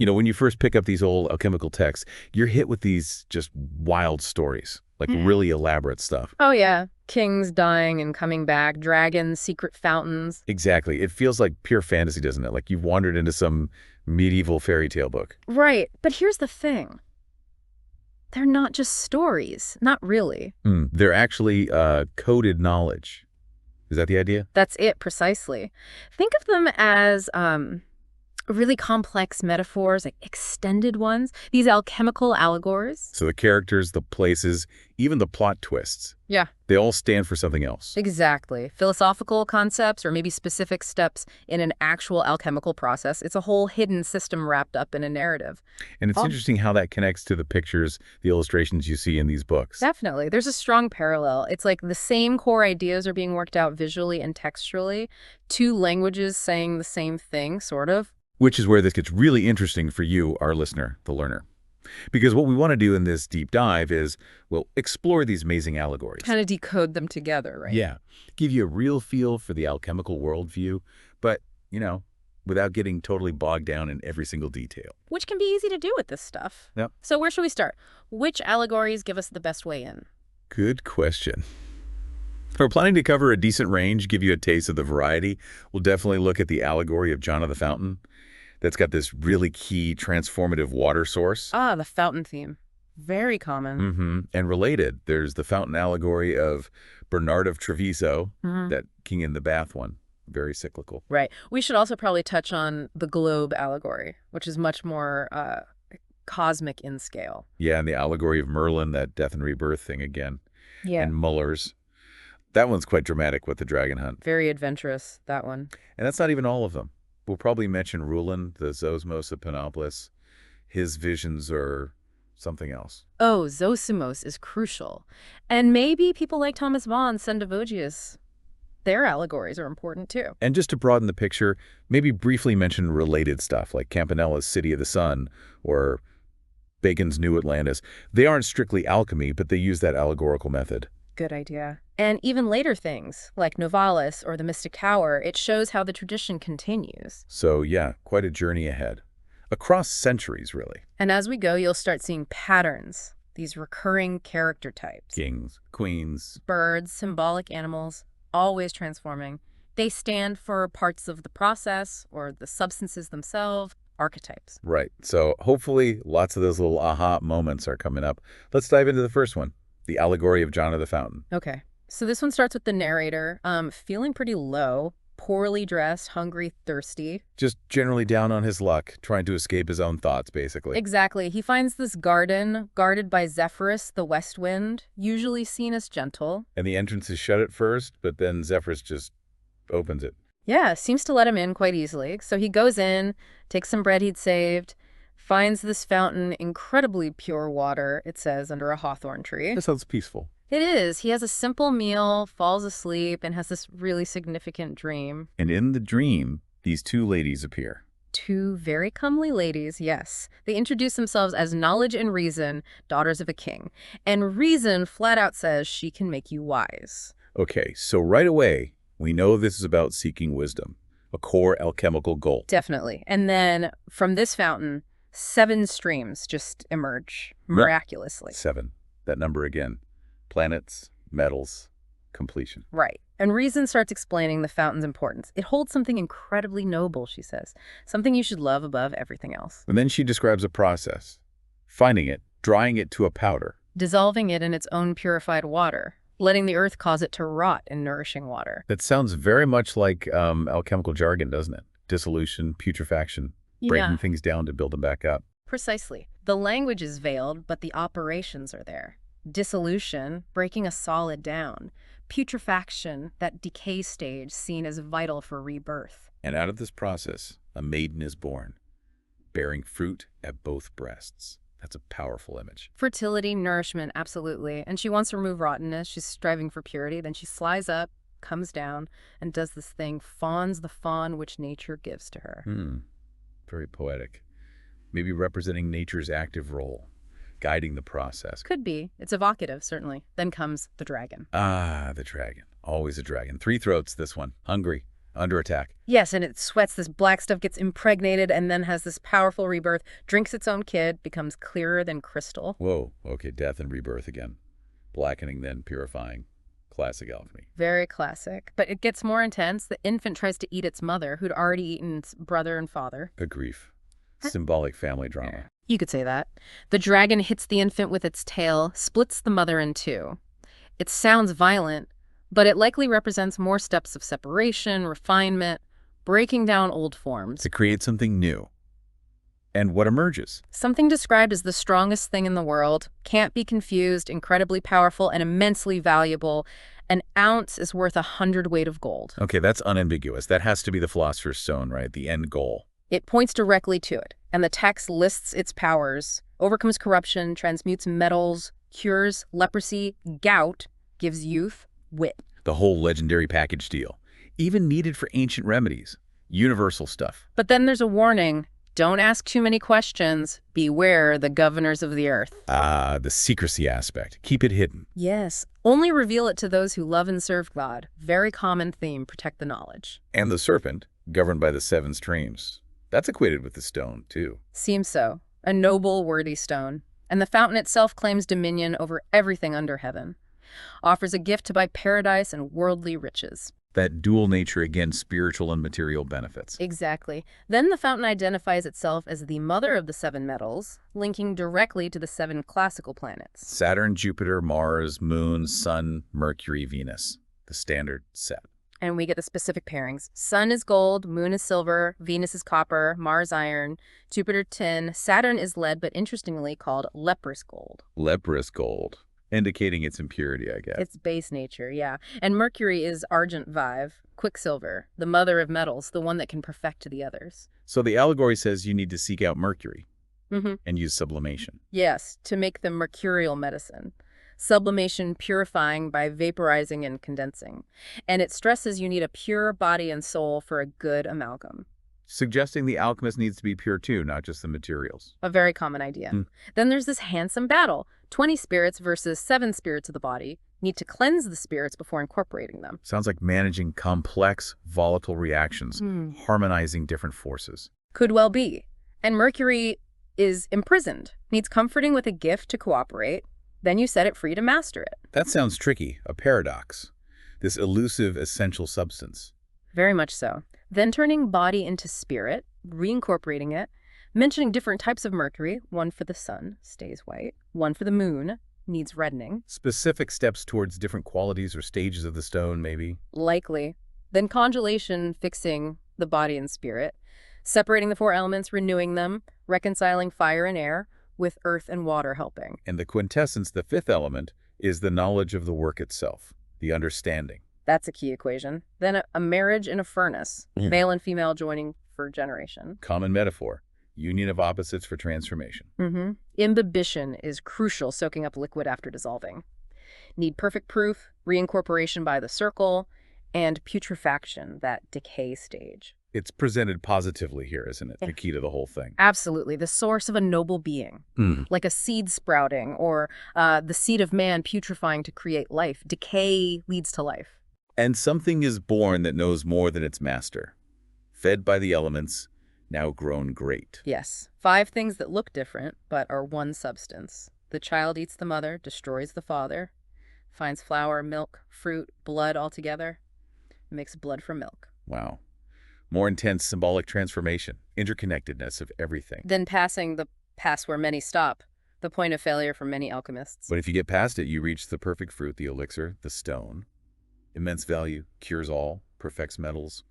When you first pick up these old alchemical texts, you're hit with these just wild stories, like really elaborate stuff. Oh, yeah. Kings dying and coming back, dragons, secret fountains. Exactly. It feels like pure fantasy, doesn't it? Like you've wandered into some medieval fairy tale book. Right. But here's the thing. They're not just stories. Not really. They're actually coded knowledge. Is that the idea? That's it, precisely. Think of them as really complex metaphors, like extended ones, these alchemical allegories. So the characters, the places, even the plot twists, Yeah. they all stand for something else. Exactly. Philosophical concepts or maybe specific steps in an actual alchemical process. It's a whole hidden system wrapped up in a narrative. And it's interesting how that connects to the pictures, the illustrations you see in these books. Definitely. There's a strong parallel. It's like the same core ideas are being worked out visually and textually. Two languages saying the same thing, sort of. Which is where this gets really interesting for you, our listener, the learner. Because what we want to do in this deep dive is, well, explore these amazing allegories. Kind of decode them together, right? Yeah. Give you a real feel for the alchemical worldview, but, without getting totally bogged down in every single detail. Which can be easy to do with this stuff. Yep. So where should we start? Which allegories give us the best way in? Good question. We're planning to cover a decent range, give you a taste of the variety. We'll definitely look at the allegory of John of the Fountain. That's got this really key transformative water source. Ah, the fountain theme. Very common. And related, there's the fountain allegory of Bernard of Treviso, that king in the bath one. Very cyclical. Right. We should also probably touch on the globe allegory, which is much more cosmic in scale. Yeah, and the allegory of Merlin, that death and rebirth thing again. Yeah. And Muller's. That one's quite dramatic with the dragon hunt. Very adventurous, that one. And that's not even all of them. We'll probably mention Rulin, the Zosmos of Panopolis. His visions are something else. Oh, Zosimos is crucial. And maybe people like Thomas Vaughn's Sendivogius, their allegories are important too. And just to broaden the picture, maybe briefly mention related stuff like Campanella's City of the Sun or Bacon's New Atlantis. They aren't strictly alchemy, but they use that allegorical method. Good idea. And even later things, like Novalis or the Mystic Tower, it shows how the tradition continues. So yeah, quite a journey ahead. Across centuries, really. And as we go, you'll start seeing patterns, these recurring character types. Kings, queens. Birds, symbolic animals, always transforming. They stand for parts of the process or the substances themselves, archetypes. Right. So hopefully lots of those little aha moments are coming up. Let's dive into the first one. The allegory of John of the Fountain. Okay. So this one starts with the narrator, feeling pretty low, poorly dressed, hungry, thirsty. Just generally down on his luck, trying to escape his own thoughts, basically. Exactly. He finds this garden, guarded by Zephyrus, the west wind, usually seen as gentle. And the entrance is shut at first, but then Zephyrus just opens it. Yeah, seems to let him in quite easily. So he goes in, takes some bread he'd saved, finds this fountain, incredibly pure water, it says, under a hawthorn tree. That sounds peaceful. It is. He has a simple meal, falls asleep, and has this really significant dream. And in the dream, these two ladies appear. Two very comely ladies, yes. They introduce themselves as Knowledge and Reason, daughters of a king. And Reason flat out says she can make you wise. Okay, so right away, we know this is about seeking wisdom, a core alchemical goal. Definitely. And then from this fountain, 7 streams just emerge miraculously. 7. That number again. Planets, metals, completion. Right. And Reason starts explaining the fountain's importance. It holds something incredibly noble, she says. Something you should love above everything else. And then she describes a process. Finding it, drying it to a powder. Dissolving it in its own purified water. Letting the earth cause it to rot in nourishing water. That sounds very much like alchemical jargon, doesn't it? Dissolution, putrefaction, breaking things down to build them back up. Precisely. The language is veiled, but the operations are there. Dissolution, breaking a solid down. Putrefaction, that decay stage seen as vital for rebirth. And out of this process, a maiden is born, bearing fruit at both breasts. That's a powerful image. Fertility, nourishment, absolutely. And she wants to remove rottenness. She's striving for purity. Then she slides up, comes down, and does this thing, fawns the fawn which nature gives to her. Very poetic. Maybe representing nature's active role, guiding the process. Could be. It's evocative, certainly. Then comes the dragon. Ah, the dragon. Always a dragon. 3 throats, this one. Hungry, under attack. Yes, and it sweats, this black stuff gets impregnated and then has this powerful rebirth, drinks its own kid, becomes clearer than crystal. Whoa, okay, death and rebirth again. Blackening, then purifying. Classic alchemy. Very classic. But it gets more intense. The infant tries to eat its mother, who'd already eaten its brother and father. A grief. Symbolic family drama. You could say that. The dragon hits the infant with its tail, splits the mother in two. It sounds violent, but it likely represents more steps of separation, refinement, breaking down old forms. To create something new. And what emerges? Something described as the strongest thing in the world, can't be confused, incredibly powerful, and immensely valuable. An ounce is worth 100 weight of gold. Okay, that's unambiguous. That has to be the Philosopher's Stone, right? The end goal. It points directly to it, and the text lists its powers, overcomes corruption, transmutes metals, cures leprosy, gout, gives youth, wit. The whole legendary package deal. Even needed for ancient remedies. Universal stuff. But then there's a warning. Don't ask too many questions. Beware the governors of the earth. Ah, the secrecy aspect. Keep it hidden. Yes. Only reveal it to those who love and serve God. Very common theme, protect the knowledge. And the serpent, governed by the 7 streams. That's equated with the stone, too. Seems so. A noble, worthy stone. And the fountain itself claims dominion over everything under heaven. Offers a gift to buy paradise and worldly riches. That dual nature, again, spiritual and material benefits. Exactly. Then the fountain identifies itself as the mother of the 7 metals, linking directly to the 7 classical planets. Saturn, Jupiter, Mars, Moon, Sun, Mercury, Venus. The standard set. And we get the specific pairings. Sun is gold, Moon is silver, Venus is copper, Mars iron, Jupiter tin, Saturn is lead, but interestingly called leprous gold. Leprous gold. Indicating its impurity, I guess. Its base nature, yeah. And Mercury is argent vive, quicksilver, the mother of metals, the one that can perfect the others. So the allegory says you need to seek out Mercury Mm-hmm. and use sublimation. Yes, to make the mercurial medicine. Sublimation purifying by vaporizing and condensing. And it stresses you need a pure body and soul for a good amalgam. Suggesting the alchemist needs to be pure too, not just the materials. A very common idea. Then there's this handsome battle. 20 spirits versus 7 spirits of the body need to cleanse the spirits before incorporating them. Sounds like managing complex, volatile reactions, harmonizing different forces. Could well be. And Mercury is imprisoned, needs comforting with a gift to cooperate. Then you set it free to master it. That sounds tricky, a paradox. This elusive essential substance. Very much so. Then turning body into spirit, reincorporating it, mentioning different types of mercury, one for the sun, stays white, one for the moon, needs reddening. Specific steps towards different qualities or stages of the stone, maybe. Likely. Then congelation, fixing the body and spirit, separating the 4 elements, renewing them, reconciling fire and air, with earth and water helping. And the quintessence, the 5th element, is the knowledge of the work itself, the understanding. That's a key equation. Then a marriage in a furnace, male and female joining for generation. Common metaphor, union of opposites for transformation. Imbibition is crucial, soaking up liquid after dissolving. Need perfect proof, reincorporation by the circle, and putrefaction, that decay stage. It's presented positively here, isn't it? The key to the whole thing. Absolutely. The source of a noble being. Like a seed sprouting or the seed of man putrefying to create life. Decay leads to life. And something is born that knows more than its master. Fed by the elements, now grown great. Yes. 5 things that look different, but are one substance. The child eats the mother, destroys the father, finds flour, milk, fruit, blood all together, makes blood from milk. Wow. More intense symbolic transformation, interconnectedness of everything. Then passing the pass where many stop, the point of failure for many alchemists. But if you get past it, you reach the perfect fruit, the elixir, the stone. Immense value, cures all, perfects metals.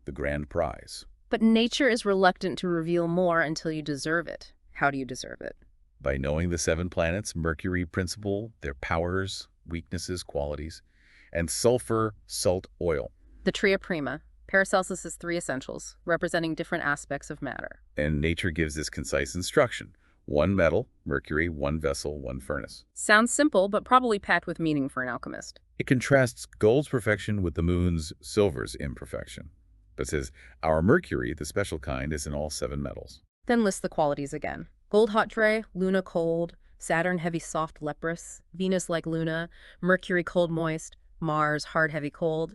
The grand prize. But nature is reluctant to reveal more until you deserve it. How do you deserve it? By knowing the 7 planets, Mercury principle, their powers, weaknesses, qualities, and sulfur, salt, oil. The tria prima. Paracelsus has 3 essentials, representing different aspects of matter. And nature gives this concise instruction. 1 metal, Mercury, 1 vessel, 1 furnace. Sounds simple, but probably packed with meaning for an alchemist. It contrasts gold's perfection with the moon's, silver's imperfection. But says, our Mercury, the special kind, is in all 7 metals. Then list the qualities again. Gold hot dre, Luna cold, Saturn heavy soft leprous, Venus like Luna, Mercury cold moist, Mars hard heavy cold,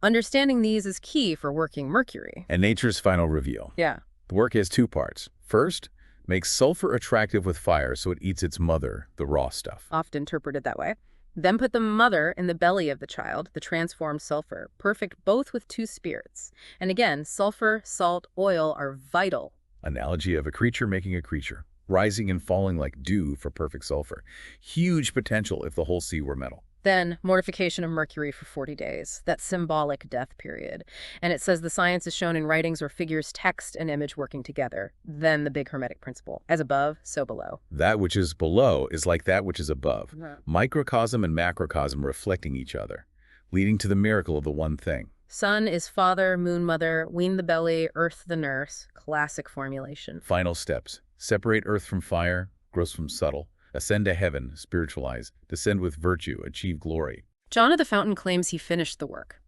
Understanding these is key for working mercury. And nature's final reveal. Yeah. The work has two parts. First, make sulfur attractive with fire so it eats its mother, the raw stuff. Often interpreted that way. Then put the mother in the belly of the child, the transformed sulfur, perfect both with two spirits. And again, sulfur, salt, oil are vital. Analogy of a creature making a creature, rising and falling like dew for perfect sulfur. Huge potential if the whole sea were metal. Then mortification of mercury for 40 days, that symbolic death period. And it says the science is shown in writings or figures, text and image working together. Then the big Hermetic principle, as above, so below. That which is below is like that which is above. Yeah. Microcosm and macrocosm reflecting each other, leading to the miracle of the one thing. Sun is father, moon mother, wean the belly, earth the nurse. Classic formulation. Final steps. Separate earth from fire, gross from subtle. Ascend to heaven, spiritualize. Descend with virtue, achieve glory. John of the Fountain claims he finished the work.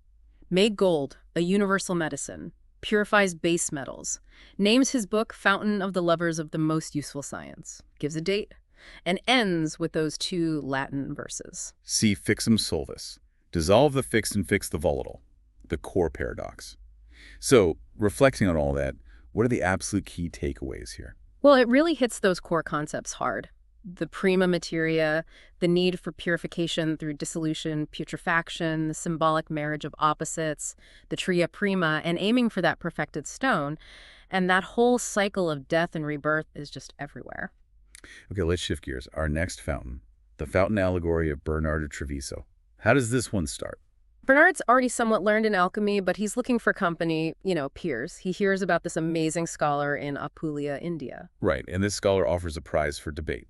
Made gold, a universal medicine. Purifies base metals. Names his book Fountain of the Lovers of the Most Useful Science. Gives a date. And ends with those two Latin verses. See fixum solvis. Dissolve the fixed and fix the volatile. The core paradox. So, reflecting on all that, what are the absolute key takeaways here? Well, it really hits those core concepts hard. The prima materia, the need for purification through dissolution, putrefaction, the symbolic marriage of opposites, the tria prima, and aiming for that perfected stone. And that whole cycle of death and rebirth is just everywhere. Okay, let's shift gears. Our next fountain, the Fountain Allegory of Bernard of Treviso. How does this one start? Bernard's already somewhat learned in alchemy, but he's looking for company, peers. He hears about this amazing scholar in Apulia, India. Right, and this scholar offers a prize for debate,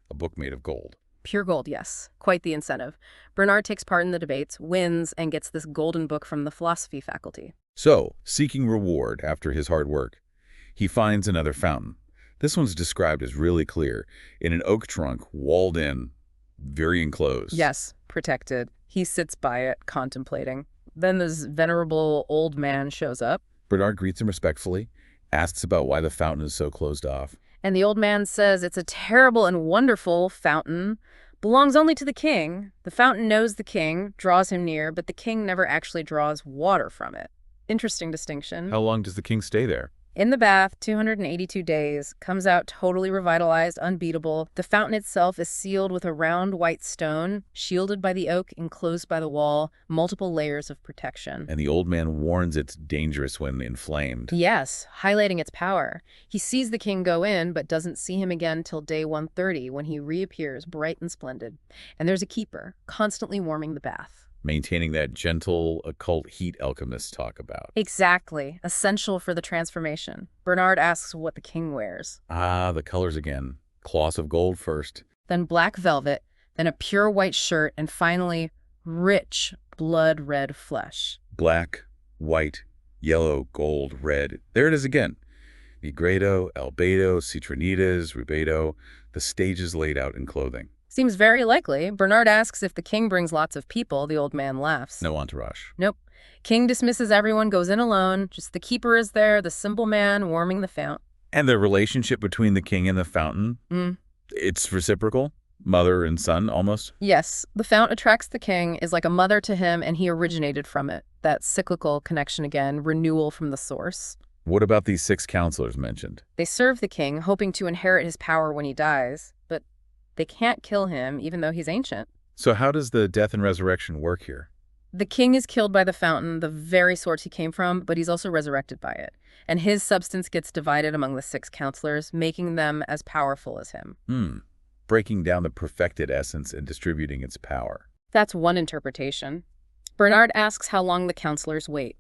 a book made of gold. Pure gold, yes. Quite the incentive. Bernard takes part in the debates, wins, and gets this golden book from the philosophy faculty. So, seeking reward after his hard work, he finds another fountain. This one's described as really clear, in an oak trunk, walled in, very enclosed. Yes, protected. He sits by it, contemplating. Then this venerable old man shows up. Bernard greets him respectfully, asks about why the fountain is so closed off. And the old man says it's a terrible and wonderful fountain, belongs only to the king. The fountain knows the king, draws him near, but the king never actually draws water from it. Interesting distinction. How long does the king stay there? In the bath, 282 days, comes out totally revitalized, unbeatable. The fountain itself is sealed with a round white stone, shielded by the oak, enclosed by the wall, multiple layers of protection. And the old man warns it's dangerous when inflamed. Yes, highlighting its power. He sees the king go in, but doesn't see him again till day 130, when he reappears bright and splendid. And there's a keeper, constantly warming the bath. Maintaining that gentle, occult heat alchemists talk about. Exactly. Essential for the transformation. Bernard asks what the king wears. Ah, the colors again. Cloth of gold first. Then black velvet, then a pure white shirt, and finally, rich blood-red flesh. Black, white, yellow, gold, red. There it is again. Nigredo, albedo, citronidas, rubedo. The stages laid out in clothing. Seems very likely. Bernard asks if the king brings lots of people. The old man laughs. No entourage. Nope. King dismisses everyone, goes in alone. Just the keeper is there, the simple man warming the fount. And the relationship between the king and the fountain? It's reciprocal? Mother and son, almost? Yes. The fount attracts the king, is like a mother to him, and he originated from it. That cyclical connection again, renewal from the source. What about these 6 counselors mentioned? They serve the king, hoping to inherit his power when he dies, but they can't kill him, even though he's ancient. So how does the death and resurrection work here? The king is killed by the fountain, the very source he came from, but he's also resurrected by it. And his substance gets divided among the 6 counselors, making them as powerful as him. Breaking down the perfected essence and distributing its power. That's one interpretation. Bernard asks how long the counselors wait.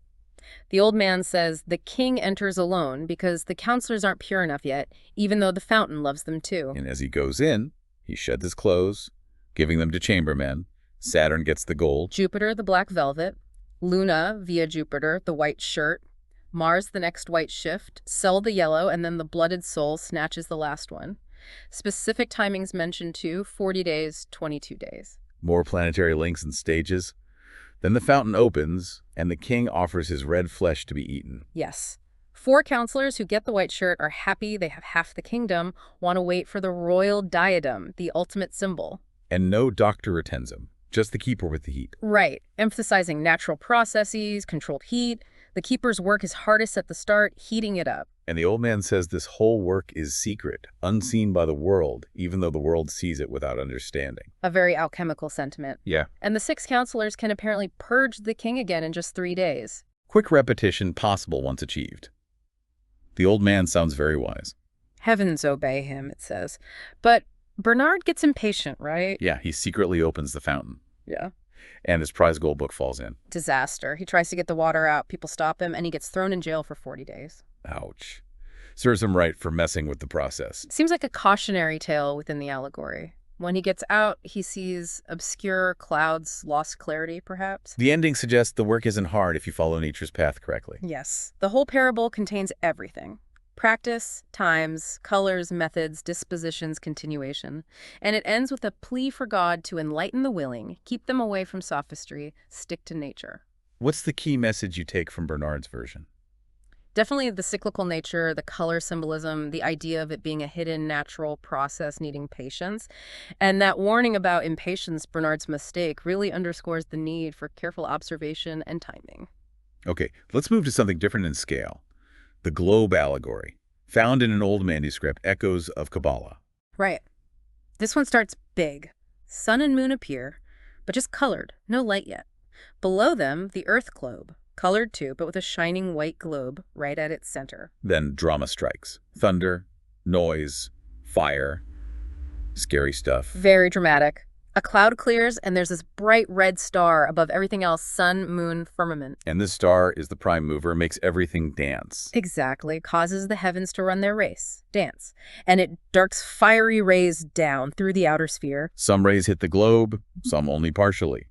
The old man says the king enters alone because the counselors aren't pure enough yet, even though the fountain loves them too. And as he goes in, he sheds his clothes, giving them to chambermen. Saturn gets the gold. Jupiter, the black velvet. Luna, via Jupiter, the white shirt. Mars, the next white shift. Cell, the yellow, and then the blooded soul snatches the last one. Specific timings mentioned too, 40 days, 22 days. More planetary links and stages. Then the fountain opens, and the king offers his red flesh to be eaten. Yes. 4 counselors who get the white shirt are happy they have half the kingdom, want to wait for the royal diadem, the ultimate symbol. And no doctor attends him, just the keeper with the heat. Right, emphasizing natural processes, controlled heat. The keeper's work is hardest at the start, heating it up. And the old man says this whole work is secret, unseen by the world, even though the world sees it without understanding. A very alchemical sentiment. Yeah. And the 6 counselors can apparently purge the king again in just 3 days. Quick repetition possible once achieved. The old man sounds very wise. Heavens obey him, it says. But Bernard gets impatient, right? Yeah, he secretly opens the fountain, Yeah. and his prize gold book falls in. Disaster. He tries to get the water out, people stop him, and he gets thrown in jail for 40 days. Ouch. Serves him right for messing with the process. Seems like a cautionary tale within the allegory. When he gets out, he sees obscure clouds, lost clarity, perhaps. The ending suggests the work isn't hard if you follow nature's path correctly. Yes. The whole parable contains everything. Practice, times, colors, methods, dispositions, continuation. And it ends with a plea for God to enlighten the willing, keep them away from sophistry, stick to nature. What's the key message you take from Bernard's version? Definitely the cyclical nature, the color symbolism, the idea of it being a hidden natural process needing patience. And that warning about impatience, Bernard's mistake, really underscores the need for careful observation and timing. Okay, let's move to something different in scale. The globe allegory, found in an old manuscript, echoes of Kabbalah. Right. This one starts big. Sun and moon appear, but just colored, no light yet. Below them, the earth globe. Colored too, but with a shining white globe right at its center. Then drama strikes. Thunder, noise, fire, scary stuff. Very dramatic. A cloud clears, and there's this bright red star above everything else, sun, moon, firmament. And this star is the prime mover, makes everything dance. Exactly. Causes the heavens to run their race. Dance. And it darts fiery rays down through the outer sphere. Some rays hit the globe, some only partially.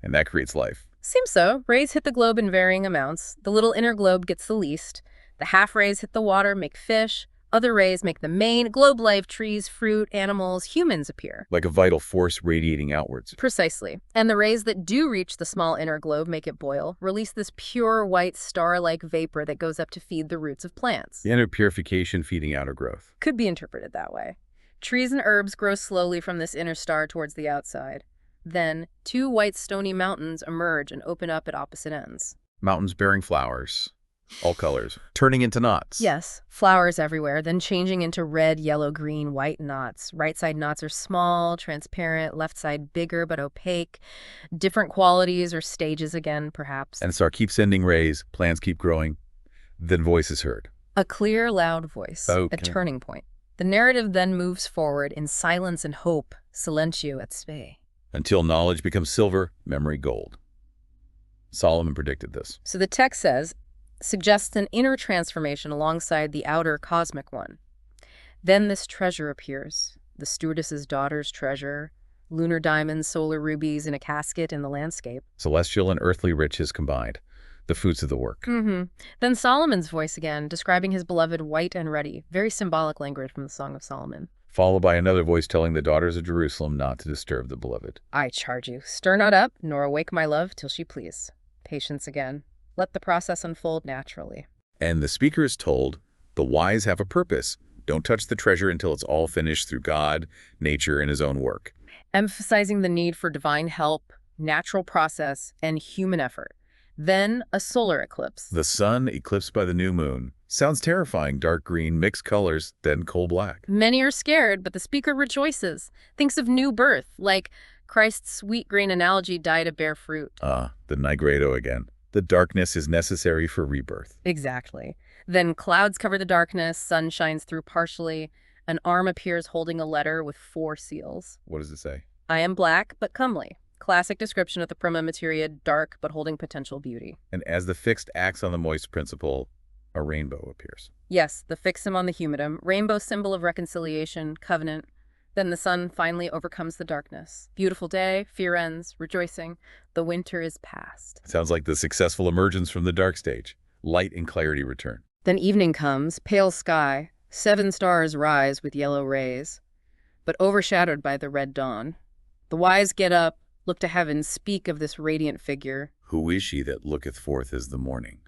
And that creates life. Seems so. Rays hit the globe in varying amounts. The little inner globe gets the least. The half rays hit the water, make fish. Other rays make the main globe life, trees, fruit, animals, humans appear. Like a vital force radiating outwards. Precisely. And the rays that do reach the small inner globe make it boil, release this pure white star-like vapor that goes up to feed the roots of plants. The inner purification feeding outer growth. Could be interpreted that way. Trees and herbs grow slowly from this inner star towards the outside. Then, 2 white stony mountains emerge and open up at opposite ends. Mountains bearing flowers, all colors, turning into knots. Yes, flowers everywhere, then changing into red, yellow, green, white knots. Right side knots are small, transparent, left side bigger but opaque. Different qualities or stages again, perhaps. And the star keeps sending rays, plants keep growing, then voice is heard. A clear, loud voice, Okay. a turning point. The narrative then moves forward in silence and hope, silentio et spe. Until knowledge becomes silver, memory gold. Solomon predicted this. So the text says, suggests an inner transformation alongside the outer cosmic one. Then this treasure appears, the stewardess's daughter's treasure, lunar diamonds, solar rubies in a casket in the landscape. Celestial and earthly riches combined, the fruits of the work. Then Solomon's voice again, describing his beloved white and ruddy, very symbolic language from the Song of Solomon. Followed by another voice telling the daughters of Jerusalem not to disturb the beloved. I charge you, stir not up, nor awake my love till she please. Patience again. Let the process unfold naturally. And the speaker is told, the wise have a purpose. Don't touch the treasure until it's all finished through God, nature, and his own work. Emphasizing the need for divine help, natural process, and human effort. Then a solar eclipse. The sun eclipsed by the new moon. Sounds terrifying, dark green, mixed colors, then coal black. Many are scared, but the speaker rejoices. Thinks of new birth, like Christ's sweet grain analogy die to bear fruit. The nigredo again. The darkness is necessary for rebirth. Exactly. Then clouds cover the darkness, sun shines through partially. An arm appears holding a letter with 4 seals. What does it say? I am black, but comely. Classic description of the prima materia, dark but holding potential beauty. And as the fixed acts on the moist principle, a rainbow appears. Yes, the fixum on the humidum, rainbow symbol of reconciliation, covenant. Then the sun finally overcomes the darkness. Beautiful day, fear ends, rejoicing. The winter is past. Sounds like the successful emergence from the dark stage. Light and clarity return. Then evening comes, pale sky. 7 stars rise with yellow rays, but overshadowed by the red dawn. The wise get up, look to heaven, speak of this radiant figure. Who is she that looketh forth as the morning?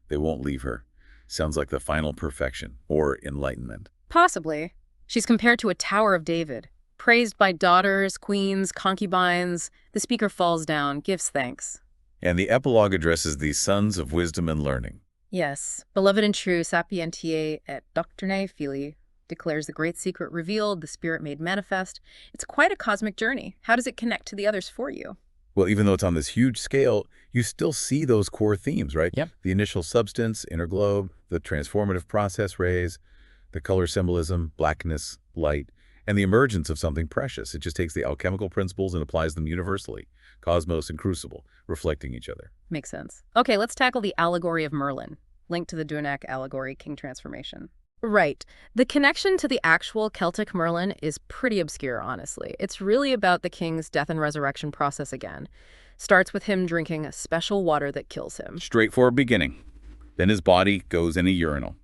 They won't leave her. Sounds like the final perfection, or enlightenment. Possibly. She's compared to a Tower of David, Praised by daughters, queens, concubines, the speaker falls down, gives thanks. And the epilogue addresses these sons of wisdom and learning. Yes, beloved and true, sapientiae et doctrinae filii, declares the great secret revealed, the spirit made manifest. It's quite a cosmic journey. How does it connect to the others for you? Well, even though it's on this huge scale, you still see those core themes, right? Yep. The initial substance, inner globe, the transformative process rays, the color symbolism, blackness, light, and the emergence of something precious. It just takes the alchemical principles and applies them universally. Cosmos and crucible, reflecting each other. Makes sense. Okay, let's tackle the allegory of Merlin, linked to the Dunak allegory, King Transformation. Right. The connection to the actual Celtic Merlin is pretty obscure, honestly. It's really about the king's death and resurrection process again. Starts with him drinking a special water that kills him. Straightforward beginning. Then his body goes in a urinal.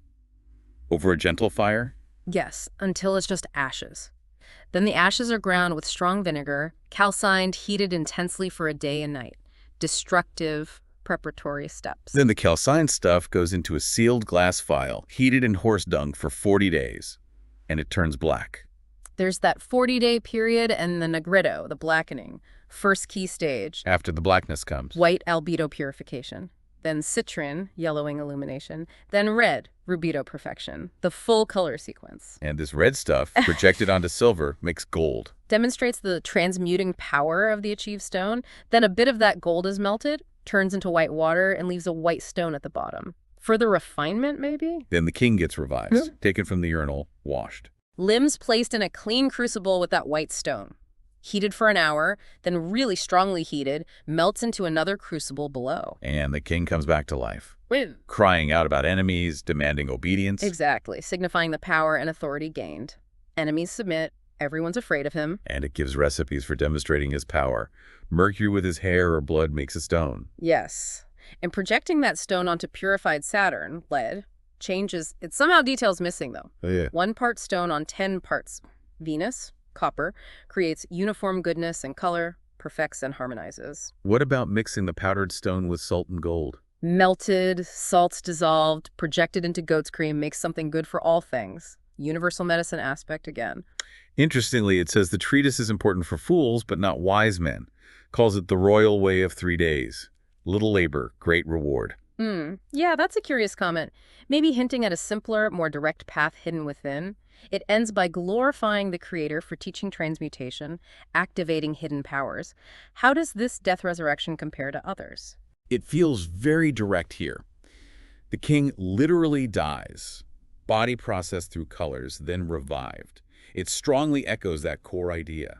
Over a gentle fire. Yes, until it's just ashes. Then the ashes are ground with strong vinegar, calcined, heated intensely for a day and night. Destructive, preparatory steps. Then the calcined stuff goes into a sealed glass vial, heated in horse dung for 40 days, and it turns black. There's that 40-day period and the negritto, the blackening. First key stage. After the blackness comes. White albedo purification. Then citrin, yellowing illumination. Then red, rubedo perfection. The full color sequence. And this red stuff, projected onto silver, makes gold. Demonstrates the transmuting power of the achieved stone. Then a bit of that gold is melted, turns into white water, and leaves a white stone at the bottom. Further refinement, maybe? Then the king gets revised, taken from the urinal, washed. Limbs placed in a clean crucible with that white stone. Heated for an hour, then really strongly heated, melts into another crucible below. And the king comes back to life, Win. crying out about enemies, demanding obedience. Exactly, signifying the power and authority gained. Enemies submit, everyone's afraid of him. And it gives recipes for demonstrating his power. Mercury with his hair or blood makes a stone. Yes. And projecting that stone onto purified Saturn, lead, changes, it somehow details missing though. Oh, yeah. 1 part stone on 10 parts Venus, copper, creates uniform goodness and color, perfects and harmonizes. What about mixing the powdered stone with salt and gold? Melted, salts dissolved, projected into goat's cream makes something good for all things. Universal medicine aspect again. Interestingly, it says the treatise is important for fools, but not wise men. Calls it the royal way of 3 days. Little labor, great reward. Yeah, that's a curious comment. Maybe hinting at a simpler, more direct path hidden within. It ends by glorifying the creator for teaching transmutation, activating hidden powers. How does this death resurrection compare to others? It feels very direct here. The king literally dies, body processed through colors, then revived. It strongly echoes that core idea.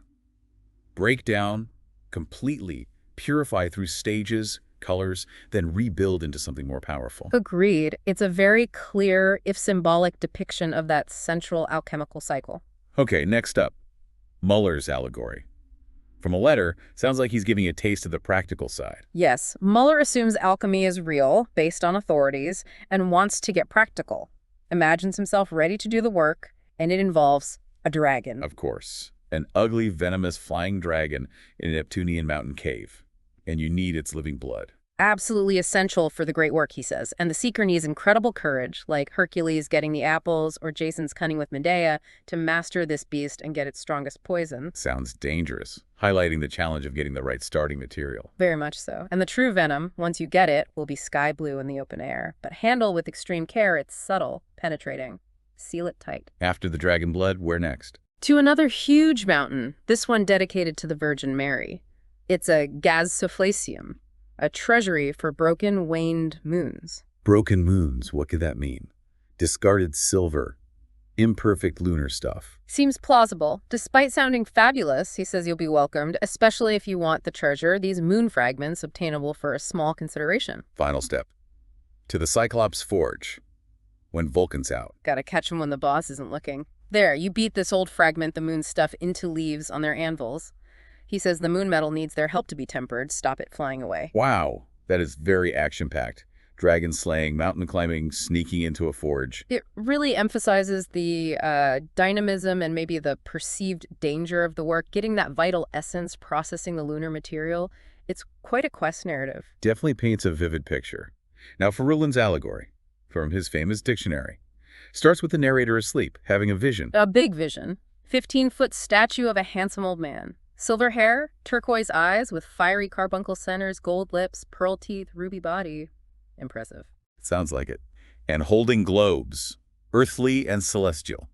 Break down, completely, purify through stages, colors, then rebuild into something more powerful. Agreed. It's a very clear, if symbolic, depiction of that central alchemical cycle. Okay, next up, Muller's allegory. From a letter, sounds like he's giving a taste of the practical side. Yes, Muller assumes alchemy is real, based on authorities, and wants to get practical. Imagines himself ready to do the work, and it involves a dragon. Of course, an ugly, venomous flying dragon in a Neptunian mountain cave. And you need its living blood. Absolutely essential for the great work, he says. And the seeker needs incredible courage, like Hercules getting the apples or Jason's cunning with Medea, to master this beast and get its strongest poison. Sounds dangerous, highlighting the challenge of getting the right starting material. Very much so. And the true venom, once you get it, will be sky blue in the open air. But handle with extreme care, it's subtle, penetrating. Seal it tight. After the dragon blood, where next? To another huge mountain, this one dedicated to the Virgin Mary. It's a gaz-suflacium, a treasury for broken, waned moons. Broken moons, what could that mean? Discarded silver, imperfect lunar stuff. Seems plausible. Despite sounding fabulous, he says you'll be welcomed, especially if you want the treasure, these moon fragments obtainable for a small consideration. Final step. To the Cyclops Forge, when Vulcan's out. Gotta catch him when the boss isn't looking. There, you beat this old fragment the moon stuff into leaves on their anvils. He says the moon metal needs their help to be tempered, stop it flying away. Wow, that is very action-packed. Dragon slaying, mountain climbing, sneaking into a forge. It really emphasizes the dynamism and maybe the perceived danger of the work, getting that vital essence, processing the lunar material. It's quite a quest narrative. Definitely paints a vivid picture. Now for Rullin's allegory, from his famous dictionary. Starts with the narrator asleep, having a vision. A big vision. 15-foot statue of a handsome old man. Silver hair, turquoise eyes with fiery carbuncle centers, gold lips, pearl teeth, ruby body. Impressive. Sounds like it. And holding globes, earthly and celestial.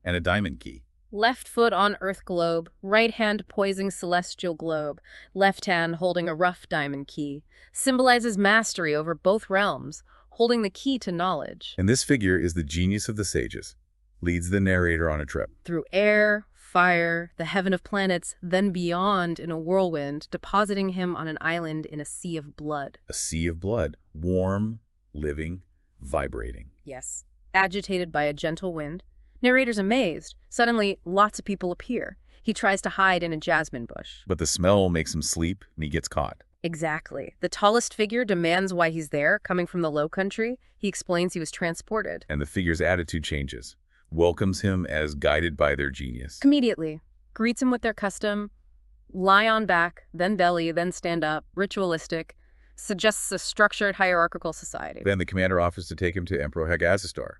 And a diamond key. Left foot on earth globe, right hand poising celestial globe, left hand holding a rough diamond key. Symbolizes mastery over both realms, holding the key to knowledge. And this figure is the genius of the sages. Leads the narrator on a trip. Through air, fire, the heaven of planets, then beyond in a whirlwind, depositing him on an island in a sea of blood. A sea of blood. Warm, living, vibrating. Yes. Agitated by a gentle wind. Narrator's amazed. Suddenly, lots of people appear. He tries to hide in a jasmine bush. But the smell makes him sleep, and he gets caught. Exactly. The tallest figure demands why he's there, coming from the Low Country. He explains he was transported. And the figure's attitude changes. Welcomes him as guided by their genius. Immediately. Greets him with their custom. Lie on back, then belly, then stand up. Ritualistic. Suggests a structured hierarchical society. Then the commander offers to take him to Emperor Hagazistar.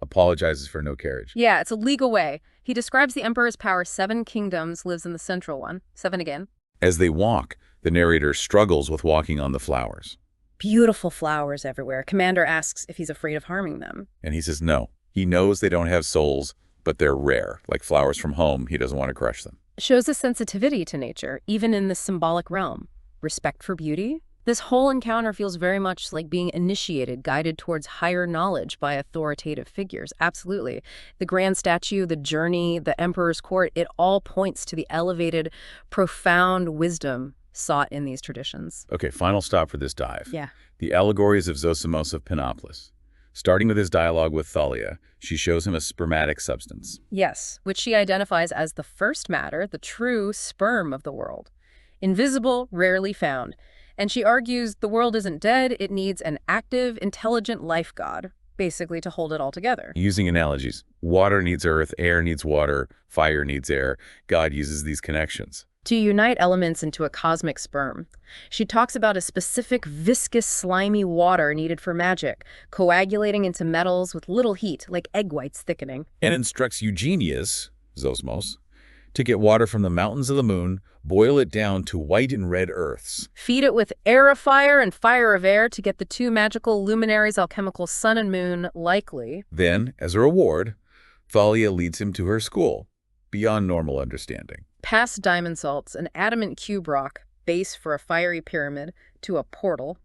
Apologizes for no carriage. Yeah, it's a legal way. He describes the emperor's power 7 kingdoms, lives in the central one. 7 again. As they walk, the narrator struggles with walking on the flowers. Beautiful flowers everywhere. Commander asks if he's afraid of harming them. And he says no. He knows they don't have souls, but they're rare. Like flowers from home, he doesn't want to crush them. Shows a sensitivity to nature, even in the symbolic realm. Respect for beauty. This whole encounter feels very much like being initiated, guided towards higher knowledge by authoritative figures. Absolutely. The grand statue, the journey, the emperor's court, it all points to the elevated, profound wisdom sought in these traditions. Okay, final stop for this dive. Yeah. The allegories of Zosimos of Panopolis. Starting with his dialogue with Thalia, she shows him a spermatic substance. Yes, which she identifies as the first matter, the true sperm of the world. Invisible, rarely found. And she argues the world isn't dead, it needs an active, intelligent life god, basically to hold it all together. Using analogies, water needs earth, air needs water, fire needs air. God uses these connections to unite elements into a cosmic sperm. She talks about a specific viscous, slimy water needed for magic, coagulating into metals with little heat, like egg whites thickening. And instructs Eugenius, Zosmos, to get water from the mountains of the moon, boil it down to white and red earths. Feed it with air of fire and fire of air to get the 2 magical luminaries, alchemical sun and moon, likely. Then, as a reward, Thalia leads him to her school, beyond normal understanding. Past diamond salts, an adamant cube rock, base for a fiery pyramid, to a portal.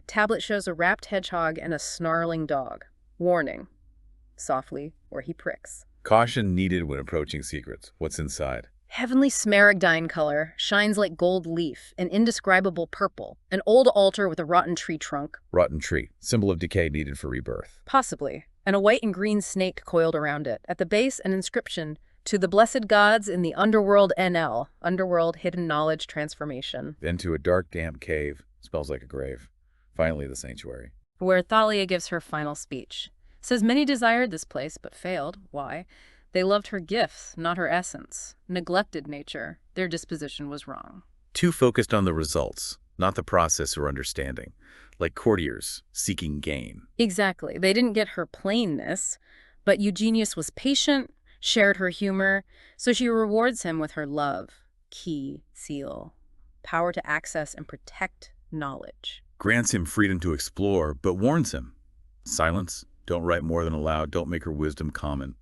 Tablet shows a wrapped hedgehog and a snarling dog. Warning. Softly, or he pricks. Caution needed when approaching secrets. What's inside? Heavenly smaragdine color, shines like gold leaf, an indescribable purple. An old altar with a rotten tree trunk. Rotten tree, symbol of decay needed for rebirth. Possibly. And a white and green snake coiled around it. At the base, an inscription, to the blessed gods in the underworld NL, underworld hidden knowledge transformation. Then to a dark, damp cave, smells like a grave. Finally, the sanctuary. Where Thalia gives her final speech. Says many desired this place, but failed. Why? They loved her gifts, not her essence. Neglected nature. Their disposition was wrong. Too focused on the results, not the process or understanding. Like courtiers seeking gain. Exactly. They didn't get her plainness, but Eugenius was patient, shared her humor, so she rewards him with her love, key, seal, power to access and protect knowledge. Grants him freedom to explore, but warns him. Silence, don't write more than allowed, don't make her wisdom common.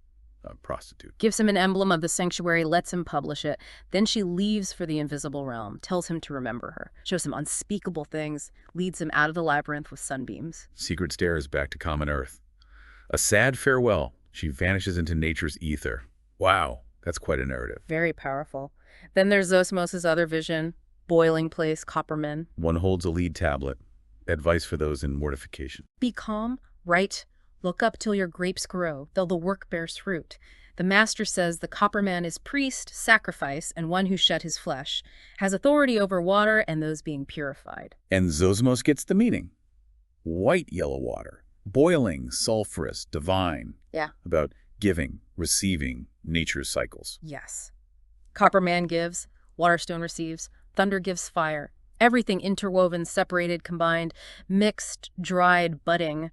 Prostitute. Gives him an emblem of the sanctuary, lets him publish it. Then she leaves for the invisible realm, tells him to remember her, shows him unspeakable things, leads him out of the labyrinth with sunbeams. Secret stairs back to common earth. A sad farewell. She vanishes into nature's ether. Wow, that's quite a narrative. Very powerful. Then there's Zosimos' other vision, boiling place, coppermen. One holds a lead tablet. Advice for those in mortification. Be calm, write, look up till your grapes grow, though the work bears fruit. The master says the copperman is priest, sacrifice, and one who shed his flesh, has authority over water and those being purified. And Zosimos gets the meaning. White yellow water. Boiling, sulfurous, divine. Yeah. About giving, receiving, nature's cycles. Yes. Copperman gives, Waterstone receives, thunder gives fire. Everything interwoven, separated, combined, mixed, dried, budding,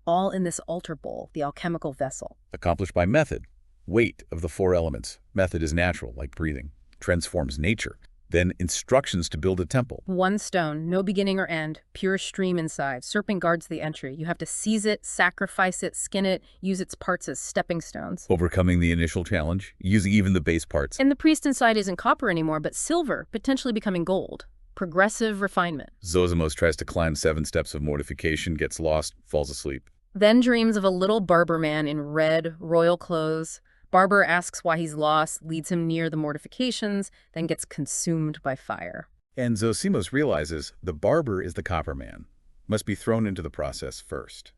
all in this altar bowl, the alchemical vessel. Accomplished by method, Weight of the four elements. Method is natural, like breathing. Transforms nature. Then instructions to build a temple. One stone, no beginning or end, pure stream inside. Serpent guards the entry. You have to seize it, sacrifice it, skin it, use its parts as stepping stones. Overcoming the initial challenge, using even the base parts. And the priest inside isn't copper anymore, but silver, potentially becoming gold. Progressive refinement. Zosimos tries to climb 7 steps of mortification, gets lost, falls asleep. Then dreams of a little barber man in red, royal clothes. Barber asks why he's lost, leads him near the mortifications, then gets consumed by fire. And Zosimos realizes the barber is the copper man. Must be thrown into the process first.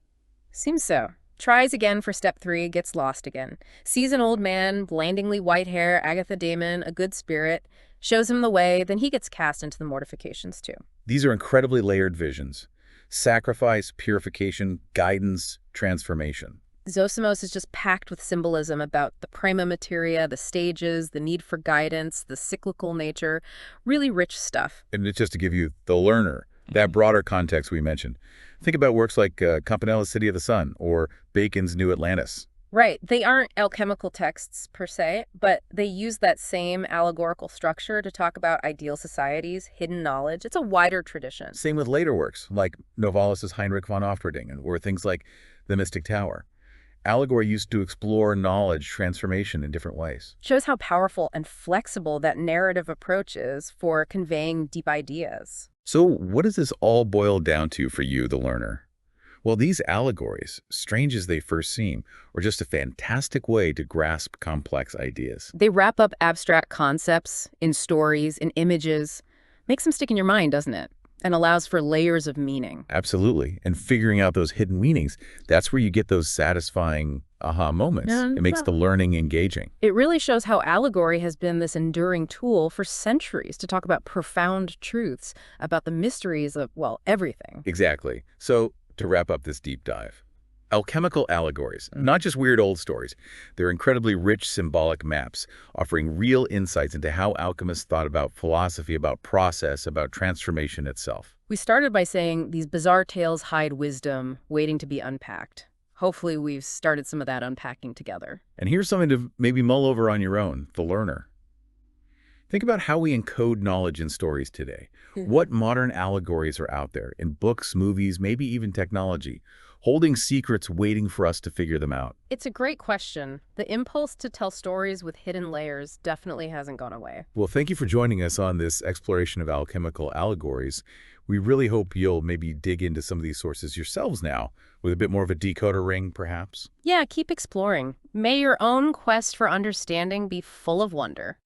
Seems so. Tries again for step 3, gets lost again. Sees an old man, blindingly white hair, Agatha Damon, a good spirit, shows him the way, then he gets cast into the mortifications too. These are incredibly layered visions. Sacrifice, purification, guidance, transformation. Zosimos is just packed with symbolism about the prima materia, the stages, the need for guidance, the cyclical nature, really rich stuff. And it's just to give you the learner, that broader context we mentioned. Think about works like Campanella's City of the Sun or Bacon's New Atlantis. Right. They aren't alchemical texts per se, but they use that same allegorical structure to talk about ideal societies, hidden knowledge. It's a wider tradition. Same with later works like Novalis' Heinrich von Ofterding or things like The Mystic Tower. Allegory used to explore knowledge transformation in different ways. Shows how powerful and flexible that narrative approach is for conveying deep ideas. So what does this all boil down to for you, the learner? Well, these allegories, strange as they first seem, are just a fantastic way to grasp complex ideas. They wrap up abstract concepts in stories, in images. Makes them stick in your mind, doesn't it? And allows for layers of meaning. Absolutely. And figuring out those hidden meanings, that's where you get those satisfying aha moments. It makes the learning engaging. It really shows how allegory has been this enduring tool for centuries to talk about profound truths, about the mysteries of, well, everything. Exactly. So, to wrap up this deep dive, alchemical allegories, not just weird old stories. They're incredibly rich symbolic maps, offering real insights into how alchemists thought about philosophy, about process, about transformation itself. We started by saying these bizarre tales hide wisdom, waiting to be unpacked. Hopefully we've started some of that unpacking together. And here's something to maybe mull over on your own, the learner. Think about how we encode knowledge in stories today. What modern allegories are out there in books, movies, maybe even technology, holding secrets waiting for us to figure them out? It's a great question. The impulse to tell stories with hidden layers definitely hasn't gone away. Well, thank you for joining us on this exploration of alchemical allegories. We really hope you'll maybe dig into some of these sources yourselves now, with a bit more of a decoder ring, perhaps. Yeah, keep exploring. May your own quest for understanding be full of wonder.